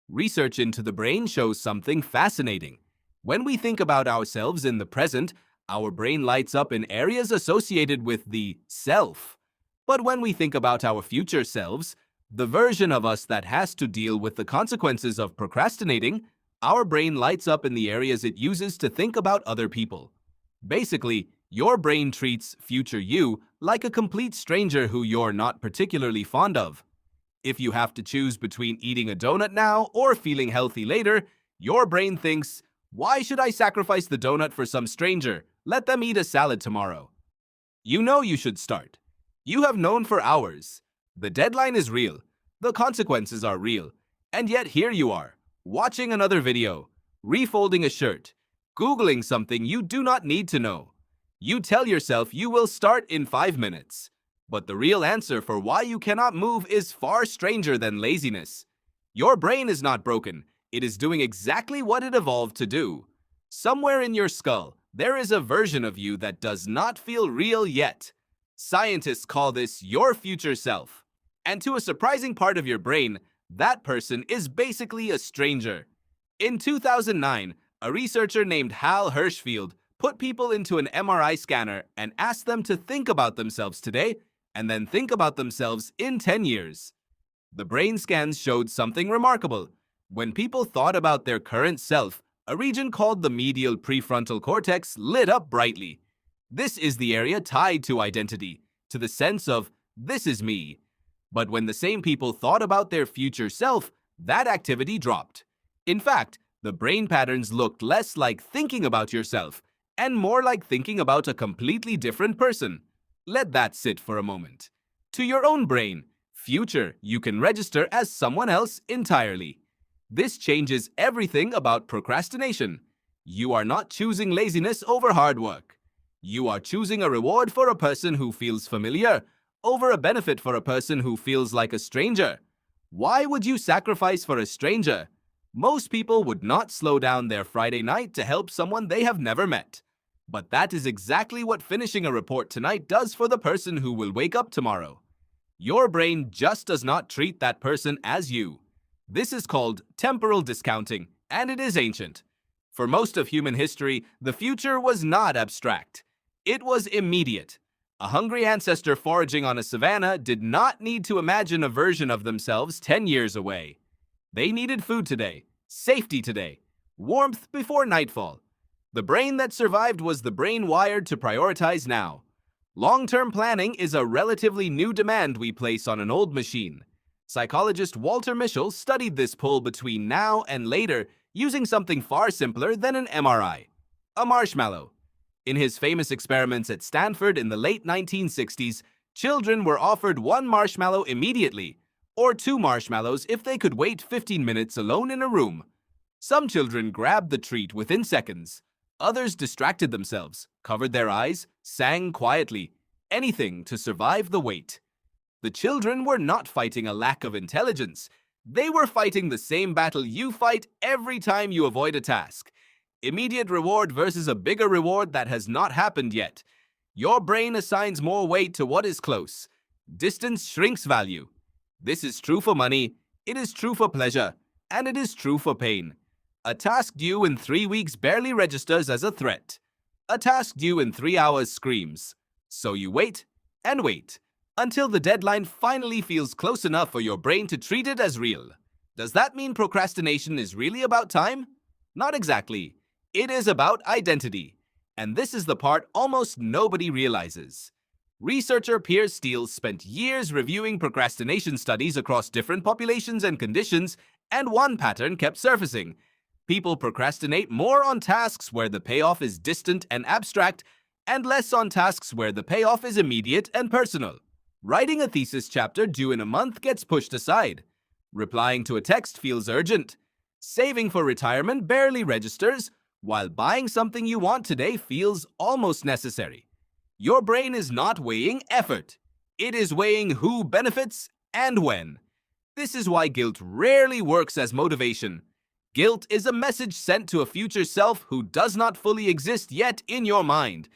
Research into the brain shows something fascinating. When we think about ourselves in the present, our brain lights up in areas associated with the self. But when we think about our future selves, the version of us that has to deal with the consequences of procrastinating, our brain lights up in the areas it uses to think about other people. Basically, your brain treats future you like a complete stranger who you're not particularly fond of. If you have to choose between eating a donut now or feeling healthy later, your brain thinks, why should I sacrifice the donut for some stranger? Let them eat a salad tomorrow. You know you should start. You have known for hours. The deadline is real. The consequences are real. And yet here you are, watching another video, refolding a shirt, Googling something you do not need to know. You tell yourself you will start in 5 minutes. But the real answer for why you cannot move is far stranger than laziness. Your brain is not broken. It is doing exactly what it evolved to do. Somewhere in your skull, there is a version of you that does not feel real yet. Scientists call this your future self. And to a surprising part of your brain, that person is basically a stranger. In 2009, a researcher named Hal Hirschfield put people into an MRI scanner and asked them to think about themselves today and then think about themselves in 10 years. The brain scans showed something remarkable. When people thought about their current self, a region called the medial prefrontal cortex lit up brightly. This is the area tied to identity, to the sense of, this is me. But when the same people thought about their future self, that activity dropped. In fact, the brain patterns looked less like thinking about yourself and more like thinking about a completely different person. Let that sit for a moment. To your own brain, future, you can register as someone else entirely. This changes everything about procrastination. You are not choosing laziness over hard work. You are choosing a reward for a person who feels familiar over a benefit for a person who feels like a stranger. Why would you sacrifice for a stranger? Most people would not slow down their Friday night to help someone they have never met. But that is exactly what finishing a report tonight does for the person who will wake up tomorrow. Your brain just does not treat that person as you. This is called temporal discounting, and it is ancient. For most of human history, the future was not abstract. It was immediate. A hungry ancestor foraging on a savanna did not need to imagine a version of themselves 10 years away. They needed food today, safety today, warmth before nightfall. The brain that survived was the brain wired to prioritize now. Long-term planning is a relatively new demand we place on an old machine. Psychologist Walter Mischel studied this pull between now and later using something far simpler than an MRI, a marshmallow. In his famous experiments at Stanford in the late 1960s, children were offered 1 marshmallow immediately, or 2 marshmallows if they could wait 15 minutes alone in a room. Some children grabbed the treat within seconds. Others distracted themselves, covered their eyes, sang quietly, anything to survive the wait. The children were not fighting a lack of intelligence. They were fighting the same battle you fight every time you avoid a task. Immediate reward versus a bigger reward that has not happened yet. Your brain assigns more weight to what is close. Distance shrinks value. This is true for money, it is true for pleasure, and it is true for pain. A task due in 3 weeks barely registers as a threat. A task due in 3 hours screams. So you wait and wait until the deadline finally feels close enough for your brain to treat it as real. Does that mean procrastination is really about time? Not exactly. It is about identity. And this is the part almost nobody realizes. Researcher Piers Steele spent years reviewing procrastination studies across different populations and conditions, and one pattern kept surfacing. People procrastinate more on tasks where the payoff is distant and abstract, and less on tasks where the payoff is immediate and personal. Writing a thesis chapter due in a month gets pushed aside. Replying to a text feels urgent. Saving for retirement barely registers, while buying something you want today feels almost necessary. Your brain is not weighing effort. It is weighing who benefits and when. This is why guilt rarely works as motivation. Guilt is a message sent to a future self who does not fully exist yet in your mind.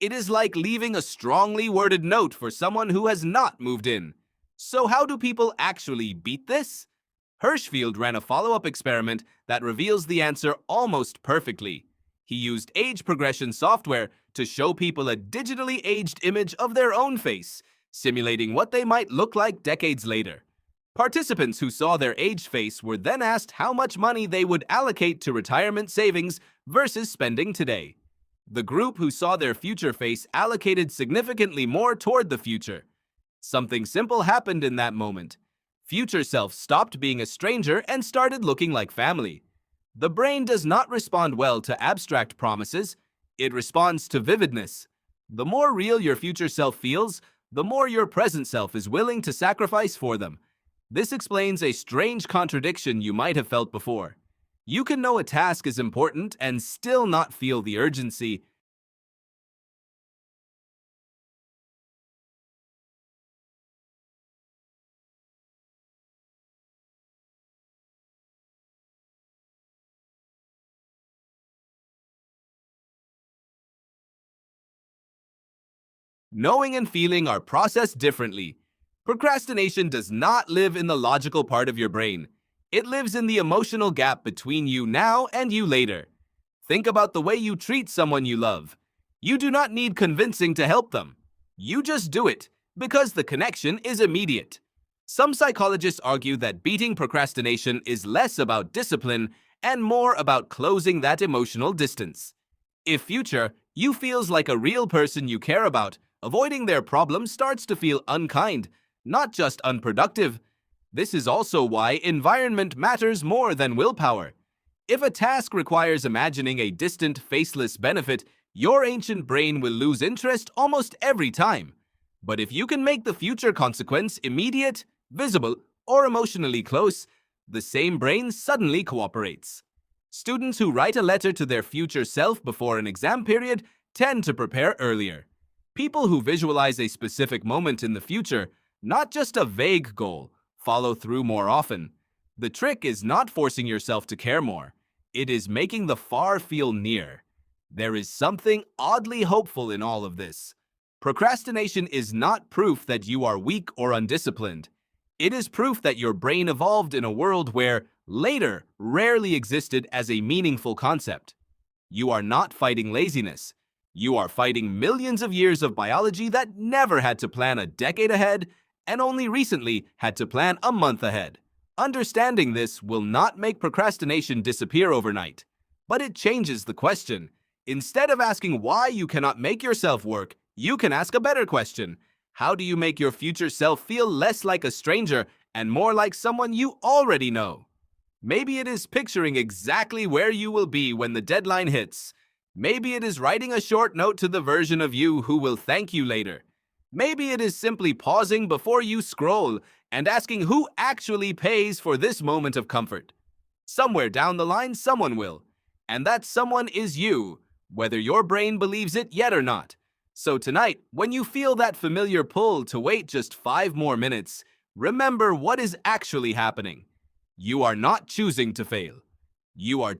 It is like leaving a strongly worded note for someone who has not moved in. So how do people actually beat this? Hirschfeld ran a follow-up experiment that reveals the answer almost perfectly. He used age progression software to show people a digitally aged image of their own face, simulating what they might look like decades later. Participants who saw their aged face were then asked how much money they would allocate to retirement savings versus spending today. The group who saw their future face allocated significantly more toward the future. Something simple happened in that moment. Future self stopped being a stranger and started looking like family. The brain does not respond well to abstract promises. It responds to vividness. The more real your future self feels, the more your present self is willing to sacrifice for them. This explains a strange contradiction you might have felt before. You can know a task is important and still not feel the urgency. Knowing and feeling are processed differently. Procrastination does not live in the logical part of your brain. It lives in the emotional gap between you now and you later. Think about the way you treat someone you love. You do not need convincing to help them. You just do it, because the connection is immediate. Some psychologists argue that beating procrastination is less about discipline and more about closing that emotional distance. If future you feels like a real person you care about, avoiding their problems starts to feel unkind, not just unproductive. This is also why environment matters more than willpower. If a task requires imagining a distant, faceless benefit, your ancient brain will lose interest almost every time. But if you can make the future consequence immediate, visible, or emotionally close, the same brain suddenly cooperates. Students who write a letter to their future self before an exam period tend to prepare earlier. People who visualize a specific moment in the future, not just a vague goal, follow through more often. The trick is not forcing yourself to care more. It is making the far feel near. There is something oddly hopeful in all of this. Procrastination is not proof that you are weak or undisciplined. It is proof that your brain evolved in a world where later rarely existed as a meaningful concept. You are not fighting laziness. You are fighting millions of years of biology that never had to plan a decade ahead and only recently had to plan a month ahead. Understanding this will not make procrastination disappear overnight, but it changes the question. Instead of asking why you cannot make yourself work, you can ask a better question. How do you make your future self feel less like a stranger and more like someone you already know? Maybe it is picturing exactly where you will be when the deadline hits. Maybe it is writing a short note to the version of you who will thank you later. Maybe it is simply pausing before you scroll and asking who actually pays for this moment of comfort. Somewhere down the line, someone will. And that someone is you, whether your brain believes it yet or not. So tonight, when you feel that familiar pull to wait just 5 more minutes, remember what is actually happening. You are not choosing to fail. You are